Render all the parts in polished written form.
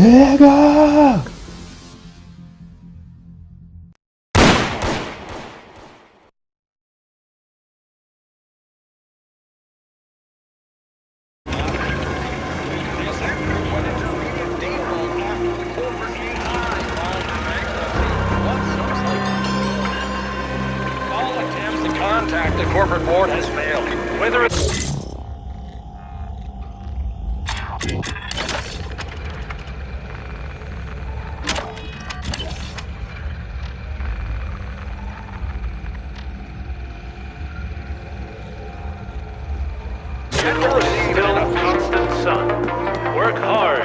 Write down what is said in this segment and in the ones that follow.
Nigga! All attempts to contact the corporate board has failed. Whether it's still in a constant sun. Work hard.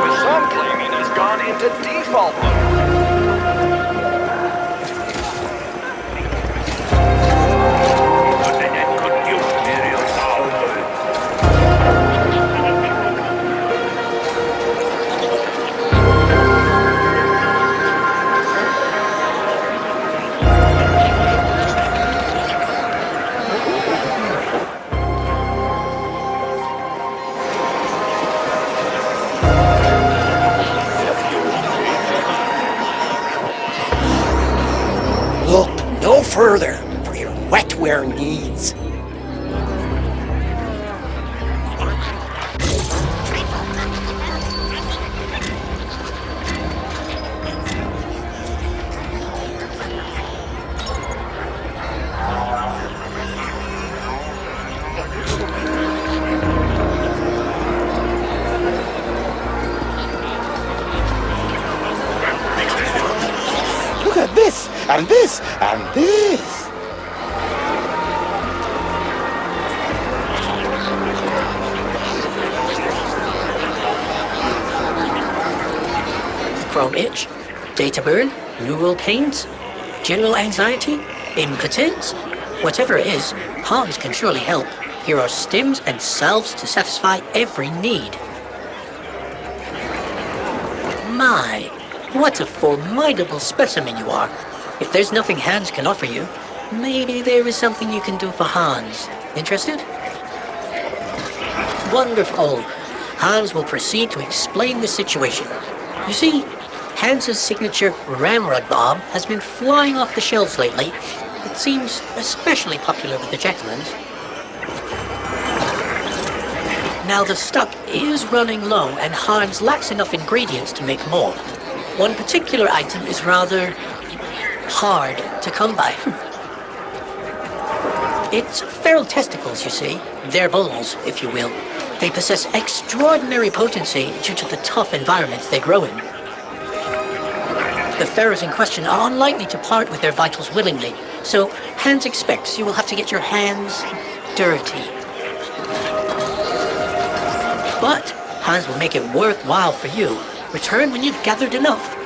With some claiming has gone into default mode. Couldn't use materials now. Look no further for your wetware needs. Look at this, and this, and this. Chrome itch, data burn, neural pains, general anxiety, impotence. Whatever it is, Hans can surely help. Here are stims and salves to satisfy every need. My, what a formidable specimen you are. If there's nothing Hans can offer you, maybe there is something you can do for Hans. Interested? Wonderful. Hans will proceed to explain the situation. You see, Hans's signature ramrod bomb has been flying off the shelves lately. It seems especially popular with the gentlemen. Now the stock is running low and Hans lacks enough ingredients to make more. One particular item is rather hard to come by. It's feral testicles, you see. They're bulls, if you will. They possess extraordinary potency due to the tough environments they grow in. The pharaohs in question are unlikely to part with their vitals willingly, so Hans expects you will have to get your hands dirty. But Hans will make it worthwhile for you. Return when you've gathered enough.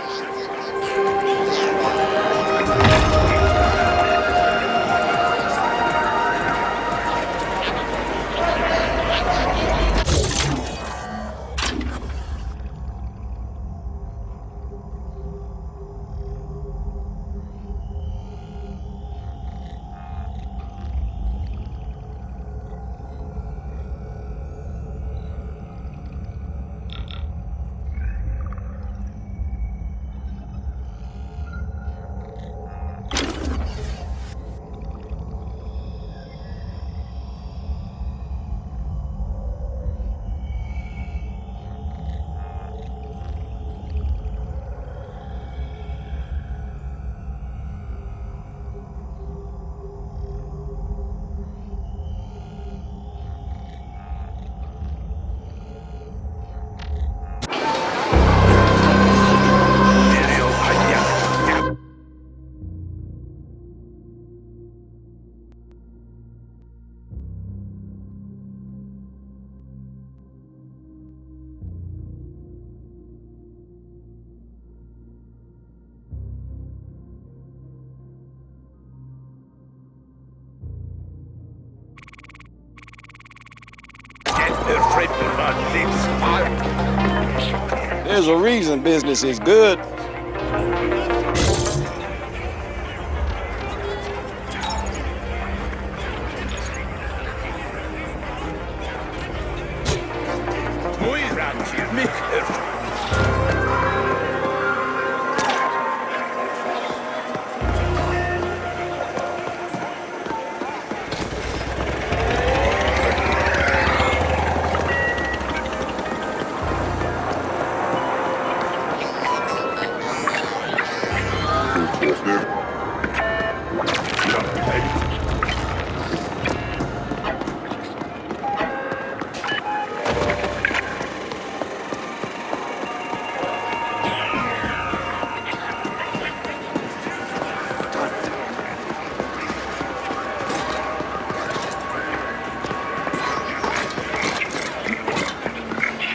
There's a reason business is good.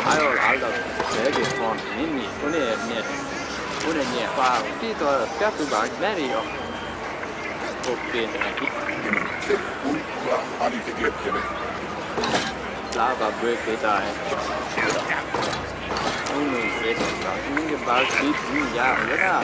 아유 알다 되게 폰 이미 오늘 봐 뒤도 뼈도 막 내려 오케이 라가 브레이크다 오늘 그랬다 이게 말 뒤야 내가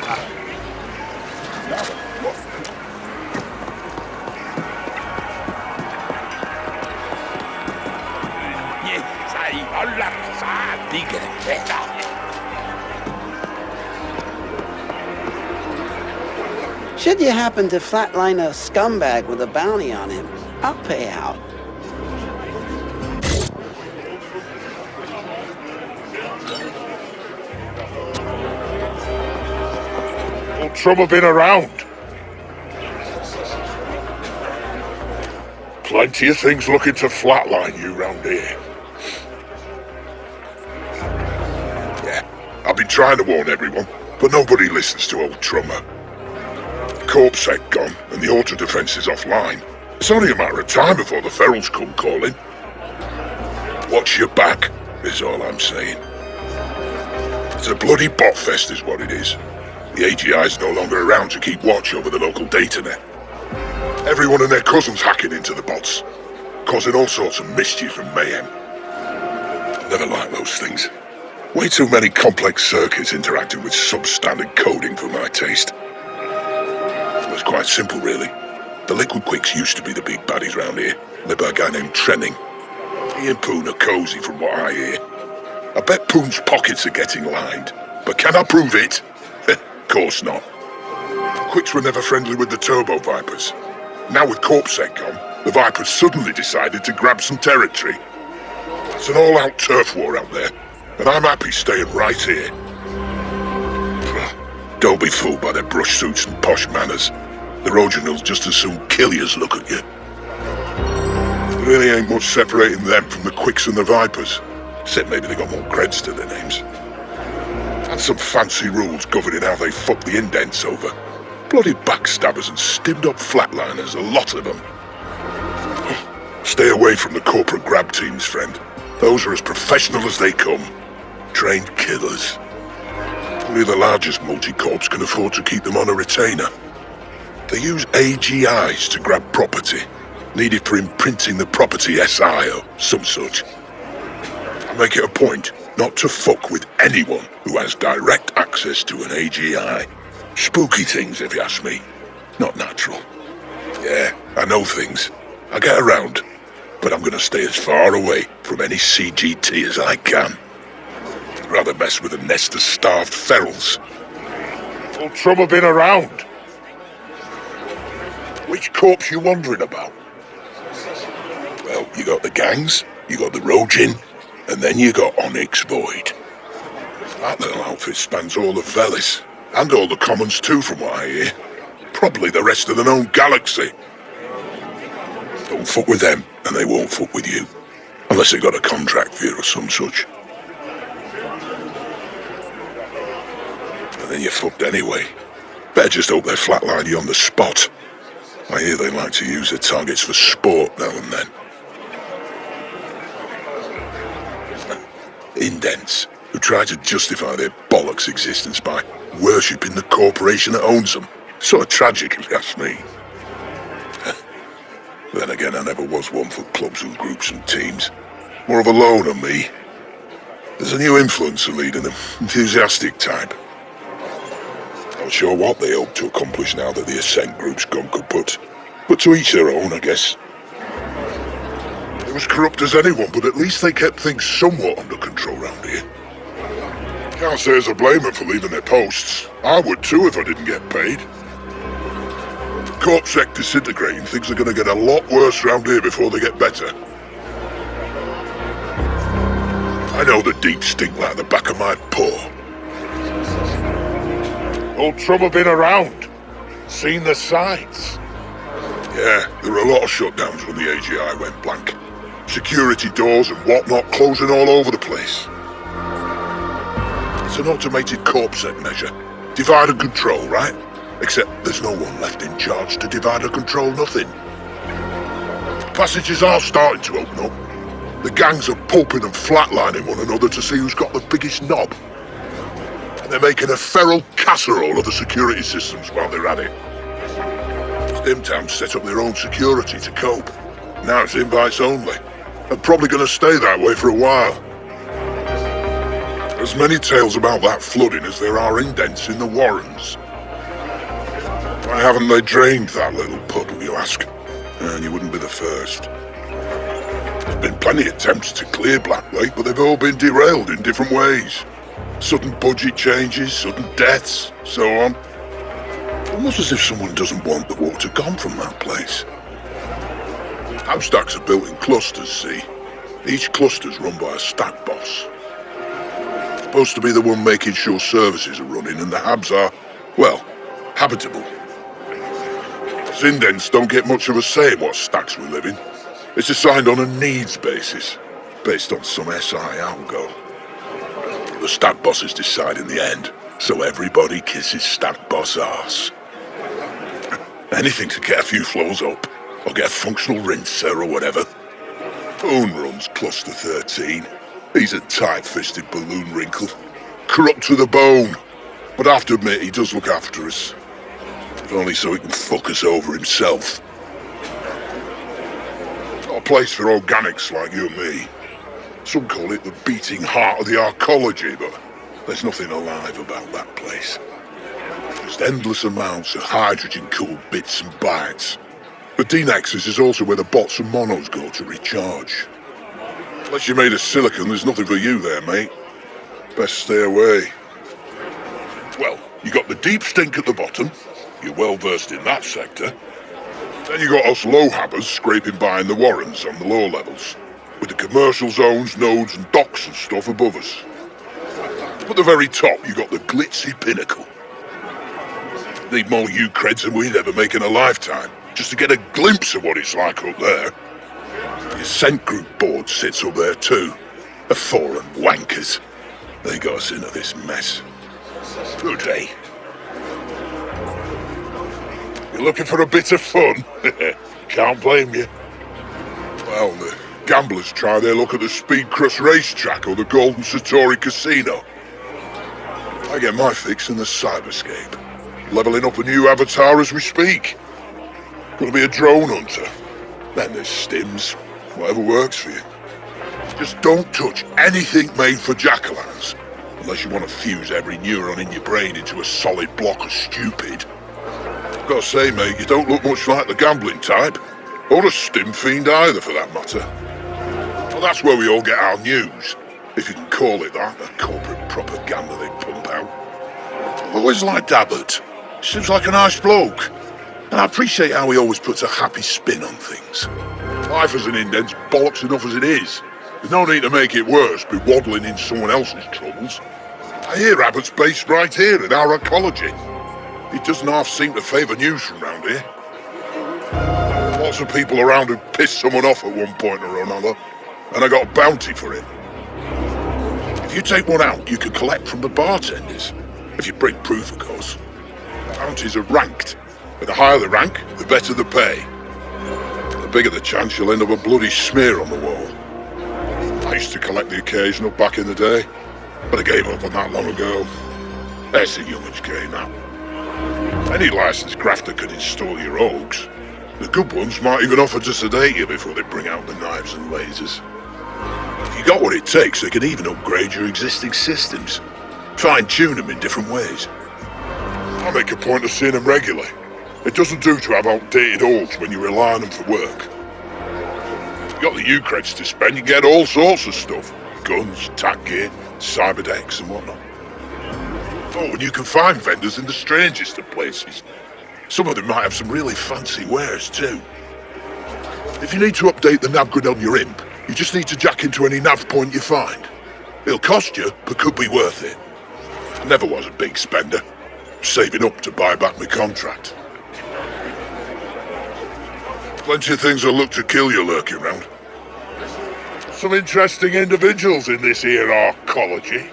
Should you happen to flatline a scumbag with a bounty on him, I'll pay out. Old trouble been around? Plenty of things looking to flatline you round here. Yeah, I've been trying to warn everyone, but nobody listens to old Trummer. Corpse sec gone, and the auto defense is offline. It's only a matter of time before the ferals come calling. Watch your back, is all I'm saying. It's a bloody bot fest is what it is. The AGI's no longer around to keep watch over the local datanet. Everyone and their cousins hacking into the bots, causing all sorts of mischief and mayhem. Never liked those things. Way too many complex circuits interacting with substandard coding for my taste. It was quite simple, really. The Liquid Quicks used to be the big baddies round here, led by a guy named Trenning. He and Poon are cozy from what I hear. I bet Poon's pockets are getting lined, but can I prove it? Course not. Quicks were never friendly with the Turbo Vipers. Now with CorpSec gone, the Vipers suddenly decided to grab some territory. It's an all-out turf war out there, and I'm happy staying right here. Don't be fooled by their brush suits and posh manners. The originals just as soon kill you as look at you. There really ain't much separating them from the Quicks and the Vipers, except maybe they got more creds to their names. And some fancy rules governing how they fuck the indents over. Bloody backstabbers and stimmed-up flatliners, a lot of them. Stay away from the corporate grab teams, friend. Those are as professional as they come. Trained killers. Only the largest multi-corps can afford to keep them on a retainer. They use AGIs to grab property, needed for imprinting the property SI or some such. I make it a point not to fuck with anyone who has direct access to an AGI. Spooky things, if you ask me. Not natural. Yeah, I know things. I get around, but I'm gonna stay as far away from any CGT as I can. I'd rather mess with a nest of starved ferals. Old trouble been around? Which corpse you wondering about? Well, you got the gangs, you got the Rojin, and then you got Onyx Void. That little outfit spans all of Velis, and all the commons too from what I hear. Probably the rest of the known galaxy. Don't fuck with them, and they won't fuck with you. Unless they got a contract for you or some such. And then you're fucked anyway. Better just hope they flatline you on the spot. I hear they like to use their targets for sport now and then. Indents, who try to justify their bollocks existence by worshipping the corporation that owns them. Sort of tragic, if you ask me. Then again, I never was one for clubs and groups and teams. More of a loner, me. There's a new influencer leading them, enthusiastic type. Not sure what they hope to accomplish now that the Ascent group's gone kaput. But to each their own, I guess. They was corrupt as anyone, but at least they kept things somewhat under control round here. Can't say as I blame them for leaving their posts. I would too if I didn't get paid. CorpSec disintegrating, things are gonna get a lot worse round here before they get better. I know the deep stink like the back of my paw. Old trouble been around? Seen the sights? Yeah, there were a lot of shutdowns when the AGI went blank. Security doors and whatnot closing all over the place. It's an automated CorpSec measure. Divide and control, right? Except there's no one left in charge to divide and control nothing. Passages are starting to open up. The gangs are pulping and flatlining one another to see who's got the biggest knob. And they're making a feral casserole of the security systems while they're at it. Stimtown set up their own security to cope. Now it's invites only. And probably going to stay that way for a while. There's many tales about that flooding as there are indents in the Warrens. Why haven't they drained that little puddle, you ask? And you wouldn't be the first. There's been plenty of attempts to clear Black Lake, but they've all been derailed in different ways. Sudden budget changes, sudden deaths, so on. Almost as if someone doesn't want the water gone from that place. Hab stacks are built in clusters, see? Each cluster's run by a stack boss. Supposed to be the one making sure services are running, and the Habs are, well, habitable. Indents don't get much of a say in what stacks we live in. It's assigned on a needs basis, based on some SI algo. The stack bosses decide in the end, so everybody kisses stack boss arse. Anything to get a few flows up, or get a functional rinser or whatever. Boone runs Cluster 13. He's a tight-fisted balloon wrinkle. Corrupt to the bone. But I have to admit, he does look after us. If only so he can fuck us over himself. Not a place for organics like you and me. Some call it the beating heart of the arcology, but there's nothing alive about that place. Just endless amounts of hydrogen-cooled bits and bytes. The D-Nexus is also where the bots and monos go to recharge. Unless you're made of silicon, there's nothing for you there, mate. Best stay away. Well, you got the deep stink at the bottom. You're well versed in that sector. Then you got us low-habbers scraping by in the Warrens on the lower levels, with the commercial zones, nodes and docks and stuff above us. At the very top, you got the glitzy pinnacle. Need more U-creds than we'd ever make in a lifetime, just to get a glimpse of what it's like up there. The Ascent group board sits up there too. The foreign wankers. They got us into this mess. Good day. You're looking for a bit of fun? Can't blame you. Well, the gamblers try their luck at the Speed Crust racetrack or the Golden Satori Casino. I get my fix in the cyberscape. Leveling up a new avatar as we speak. Gonna be a drone hunter. Then there's stims. Whatever works for you. Just don't touch anything made for jack-o'-lanterns, unless you want to fuse every neuron in your brain into a solid block of stupid. Gotta say, mate, you don't look much like the gambling type, or a stim fiend either, for that matter. Well, that's where we all get our news, if you can call it that, the corporate propaganda they pump out. I've always liked Abbott. Seems like a nice bloke. And I appreciate how he always puts a happy spin on things. Life as an indent's bollocks enough as it is. There's no need to make it worse by waddling in someone else's troubles. I hear Abbott's based right here in our ecology. He doesn't half seem to favour news from round here. Lots of people around who pissed someone off at one point or another, and I got a bounty for it. If you take one out, you can collect from the bartenders. If you bring proof, of course. Bounties are ranked. And the higher the rank, the better the pay. The bigger the chance you'll end up a bloody smear on the wall. I used to collect the occasional back in the day, but I gave up on that long ago. That's a young'un's game now. Any licensed grafter can install your rogues. The good ones might even offer to sedate you before they bring out the knives and lasers. If you got what it takes, they can even upgrade your existing systems. Fine-tune them in different ways. I make a point of seeing them regularly. It doesn't do to have outdated orgs when you rely on them for work. You got the U-creds to spend, you get all sorts of stuff. Guns, tack gear, cyberdecks and whatnot. Oh, and you can find vendors in the strangest of places. Some of them might have some really fancy wares too. If you need to update the nav grid on your imp, you just need to jack into any nav point you find. It'll cost you, but could be worth it. Never was a big spender. Saving up to buy back my contract. Plenty of things will look to kill you lurking around. Some interesting individuals in this here arcology.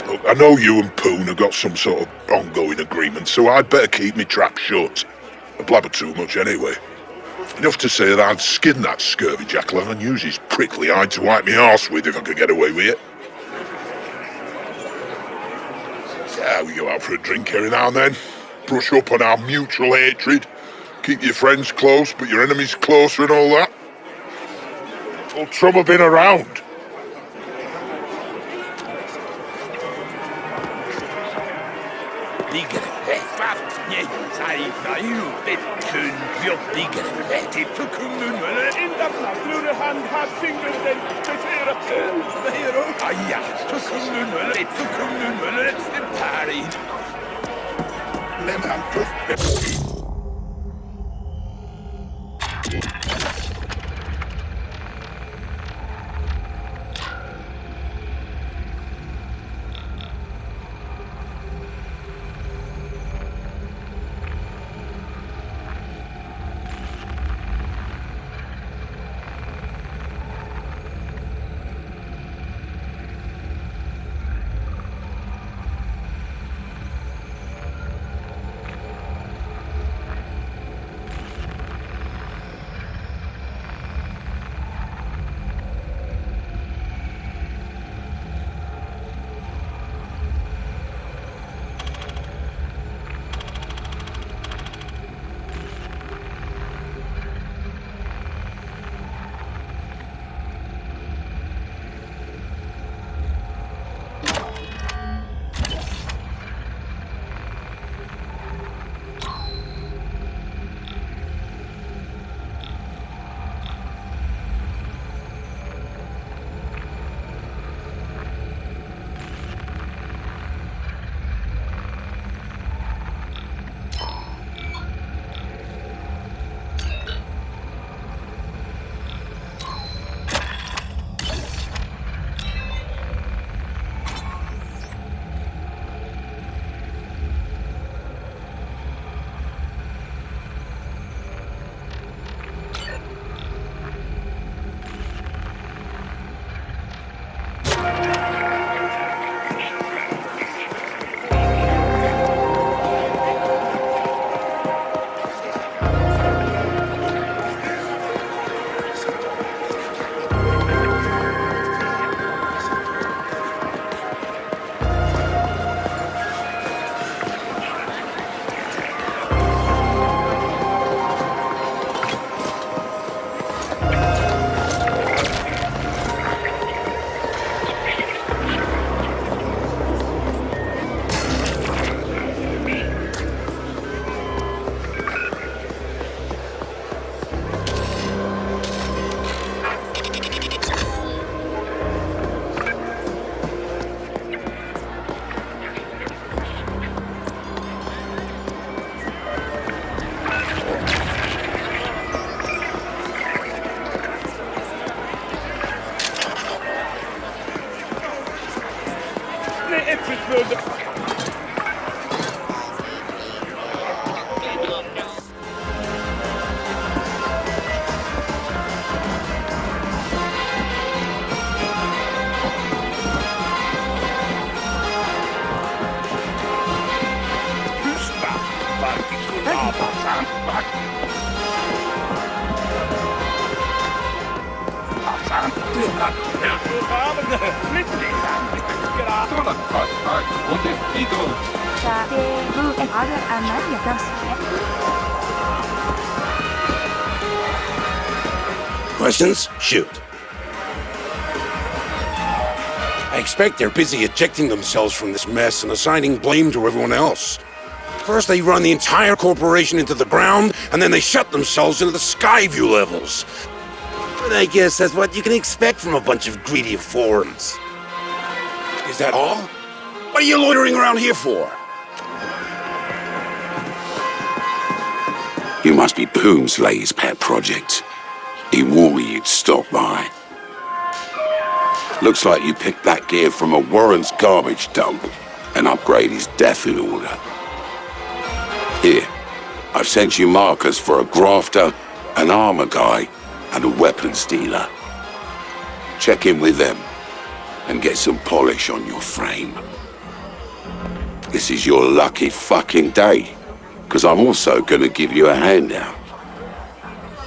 Look, I know you and Poon have got some sort of ongoing agreement, so I'd better keep my trap shut. I blabber too much anyway. Enough to say that I'd skin that scurvy jackal and use his prickly hide to wipe me arse with if I could get away with it. Yeah, we go out for a drink every now and then. Brush up on our mutual hatred. Keep your friends close, but your enemies closer and all that. Old Trummer been around. Questions? Shoot. I expect they're busy ejecting themselves from this mess and assigning blame to everyone else. First they run the entire corporation into the ground, and then they shut themselves into the sky view levels. But I guess that's what you can expect from a bunch of greedy foreigners. Is that all? What are you loitering around here for? You must be Boomslay's pet project. He warned me you'd stop by. Looks like you picked that gear from a Warren's garbage dump and upgrade his death in order. Here, I've sent you markers for a grafter, an armor guy, and a weapons dealer. Check in with them and get some polish on your frame. This is your lucky fucking day, because I'm also gonna give you a handout.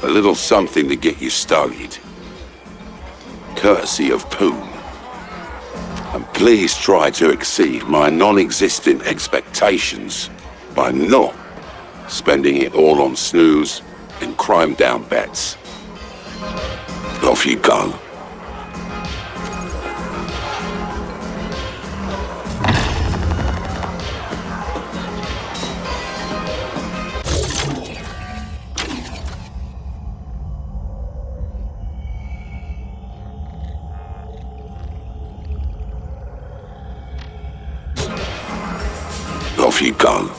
A little something to get you started. Courtesy of Poon. And please try to exceed my non-existent expectations by not spending it all on snooze and crime-down bets. Off you go. Off you go.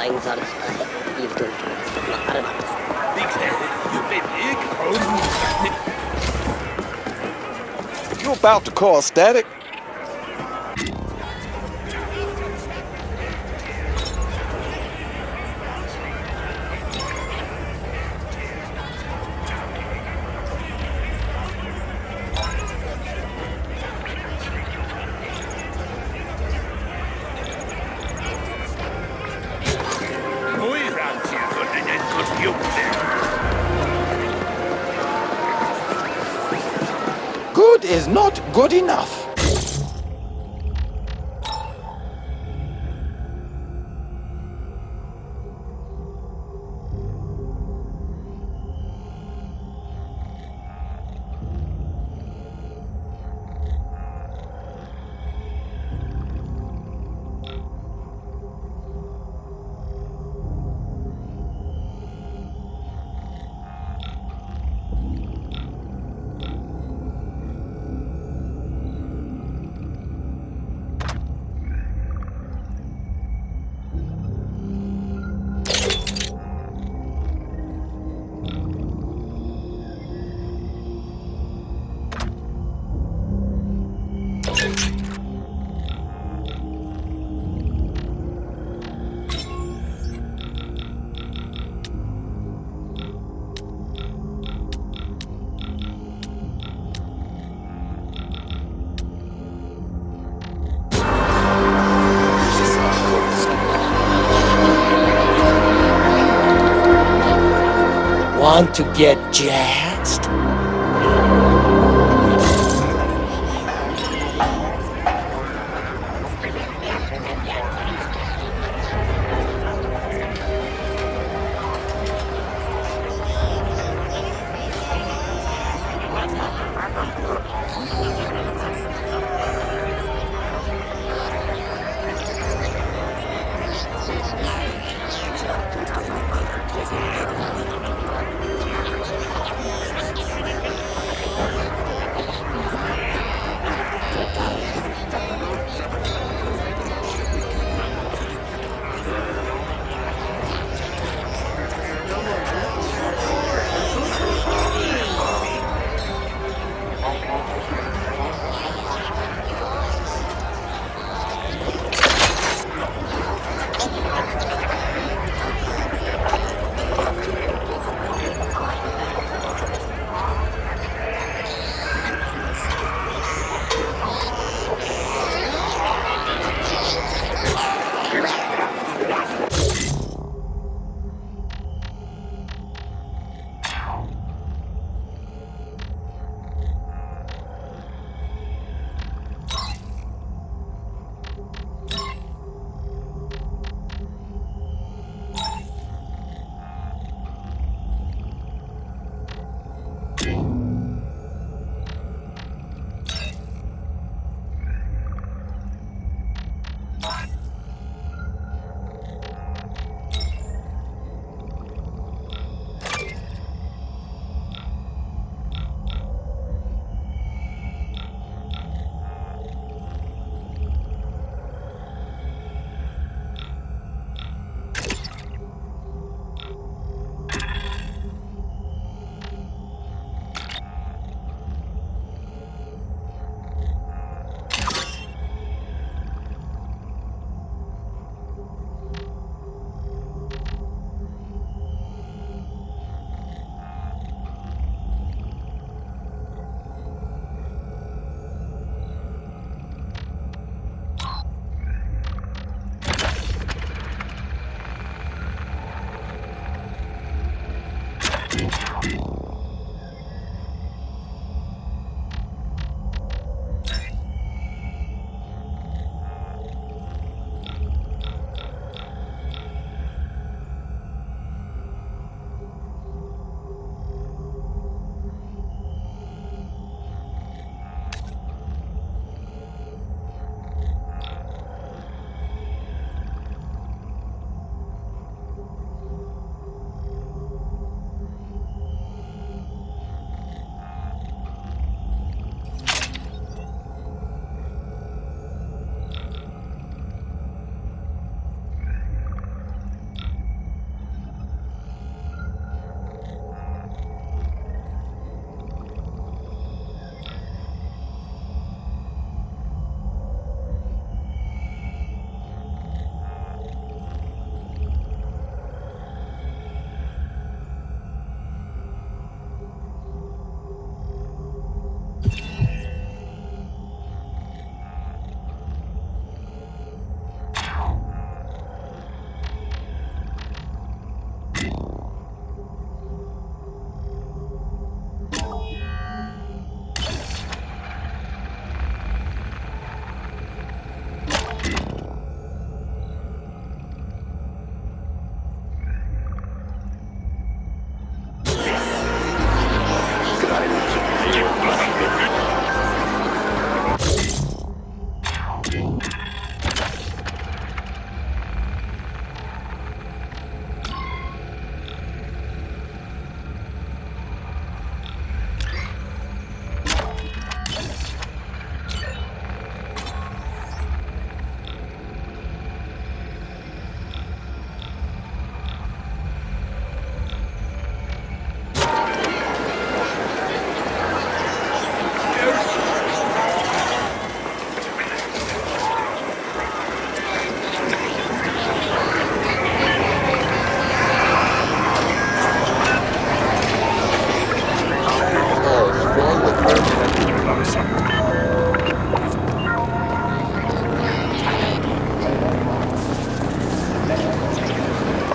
einsam sein. Wir dürfen You about to call static? Good is not good enough. Want to get jazzed?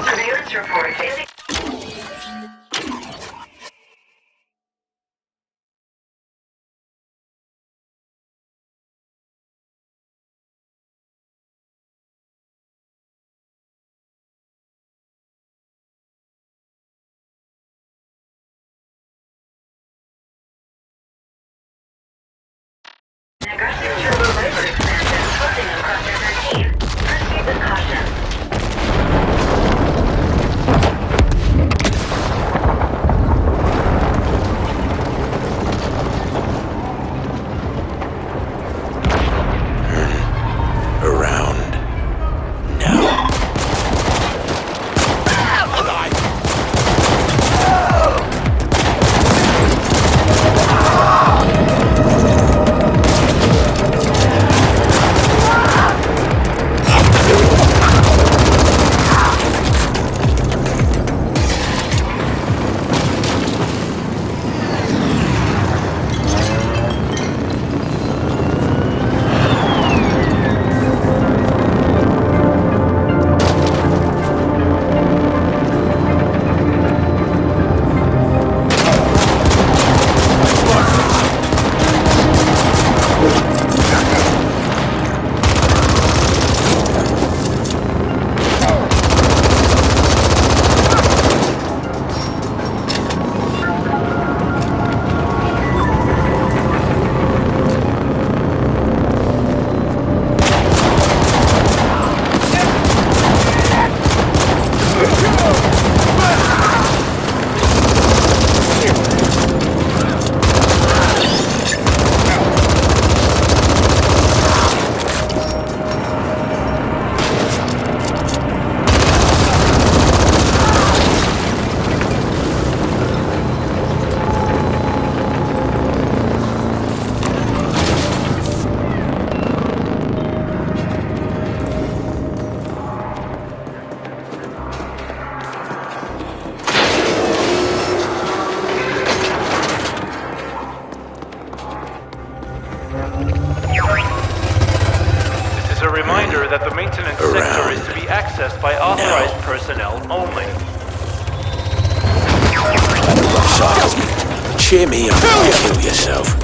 Surveillance report is... An aggressive turbo labor expansion closing on Cluster 13. Proceed with caution. Around. Now. This is a reminder that the maintenance sector is to be accessed by authorized personnel only. Cheer me up and kill yourself.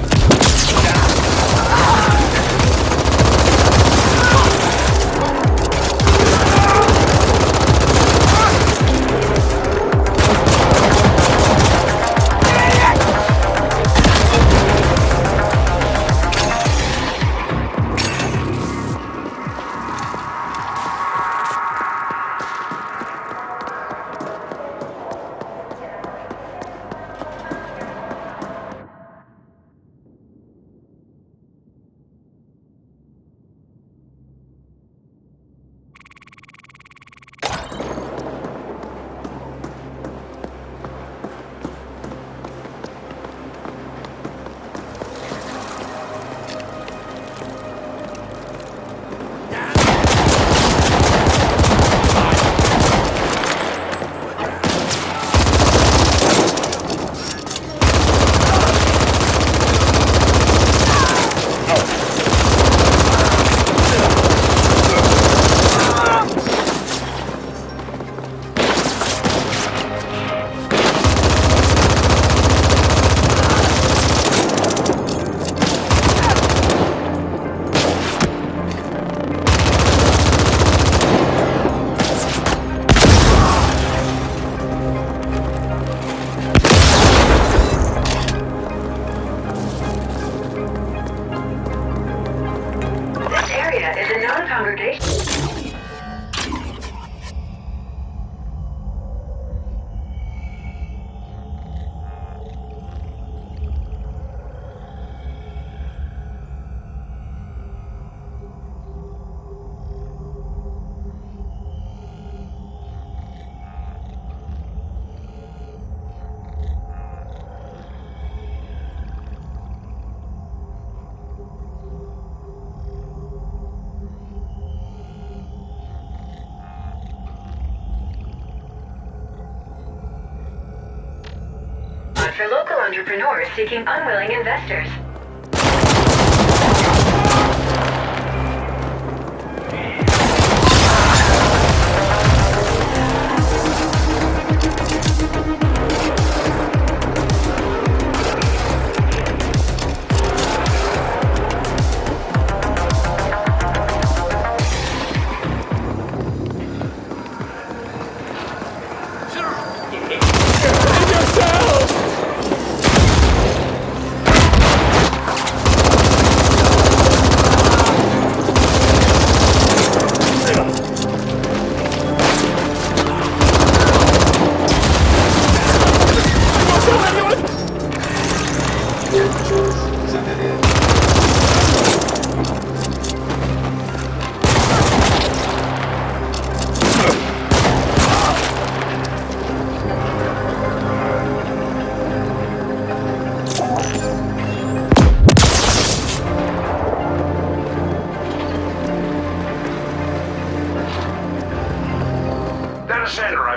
for local entrepreneurs seeking unwilling investors.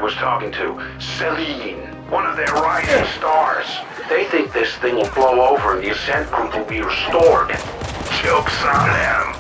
I was talking to, Celine, one of their rising stars. They think this thing will blow over and the Ascent group will be restored. Joke's on them.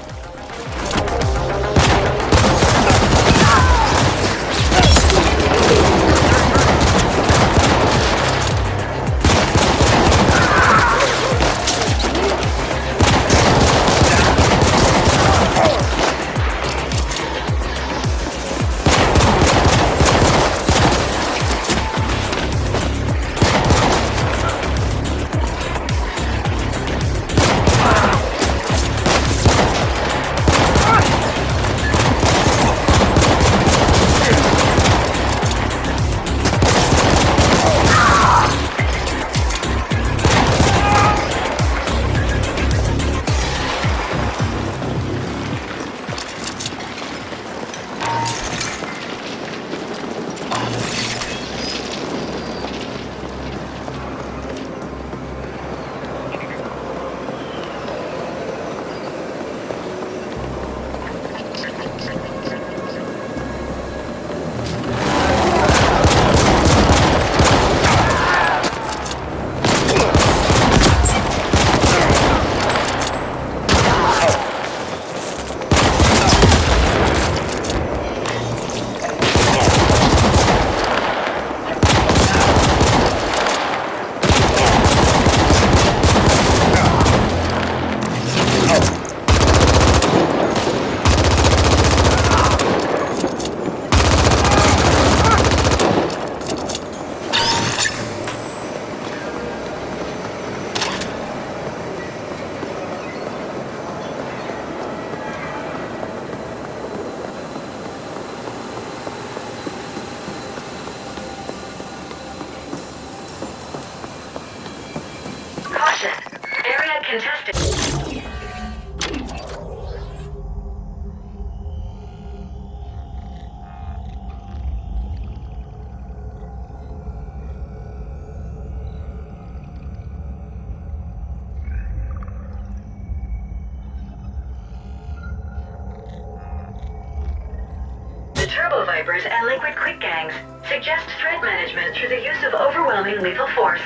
Area contested. The Turbo Vipers and Liquid Quick Gangs suggest threat management through the use of overwhelming lethal force.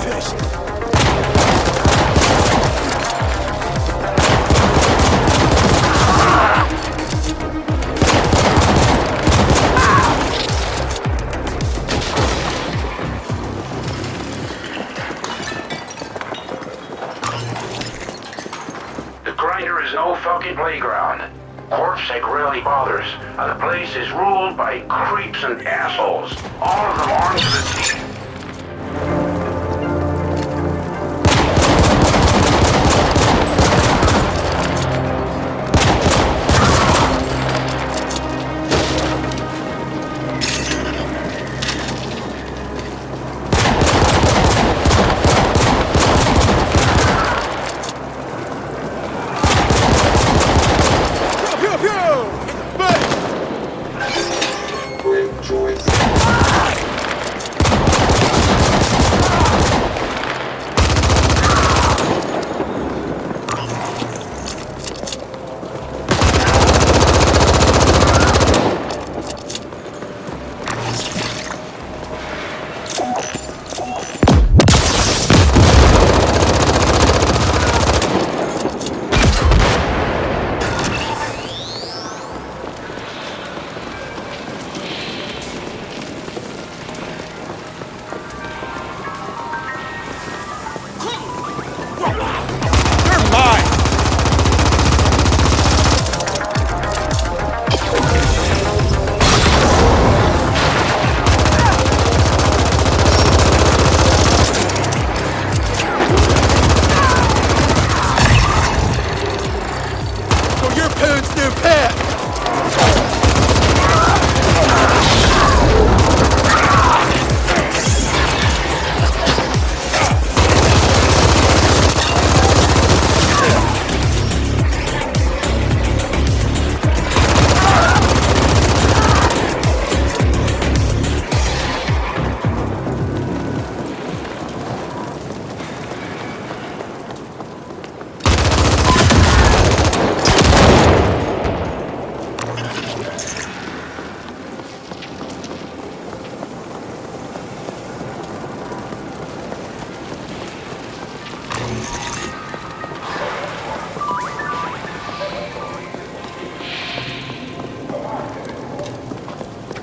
pissed. The grinder is no fucking playground. Corpsec really bothers, and the place is ruled by creeps and assholes. All of them armed to the teeth.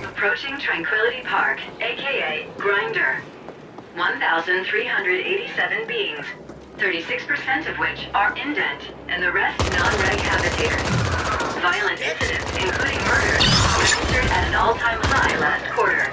Approaching Tranquility Park, aka Grinder. 1,387 beings, 36% of which are indent, and the rest non-reg habitators. Violent incidents, including murders, registered at an all-time high last quarter.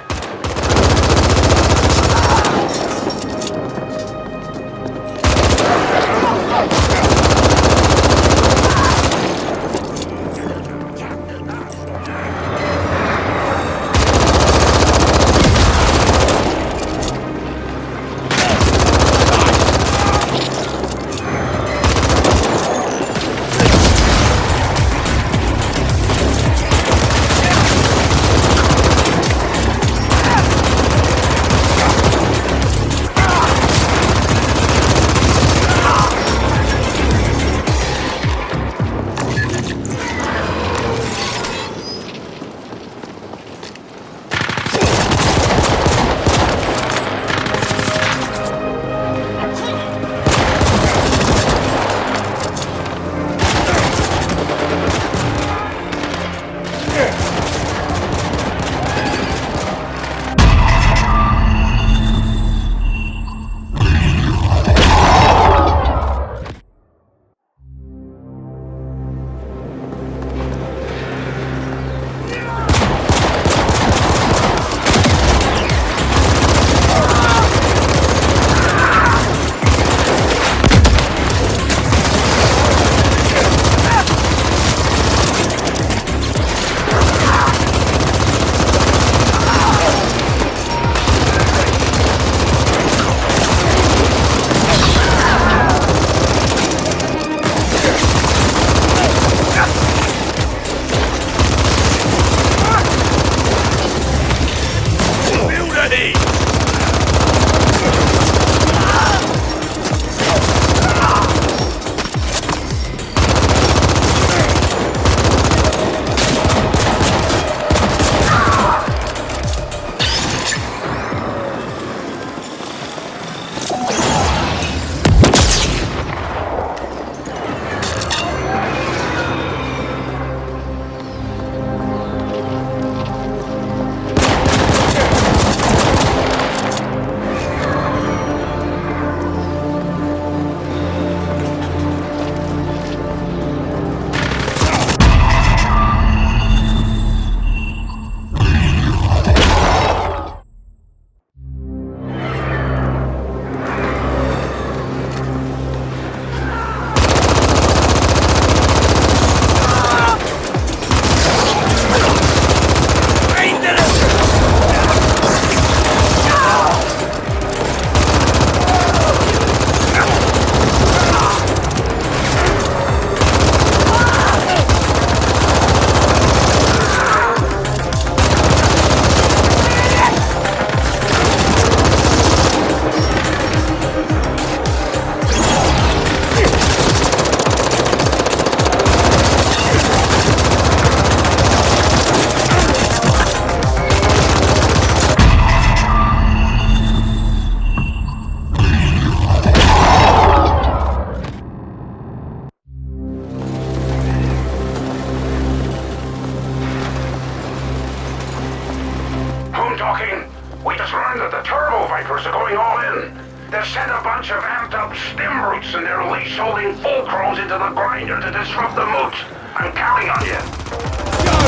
We just learned that the Turbo Vipers are going all in. They've sent a bunch of amped-up stim roots and they're leash-holding fulcrons into the grinder to disrupt the moot. I'm counting on you.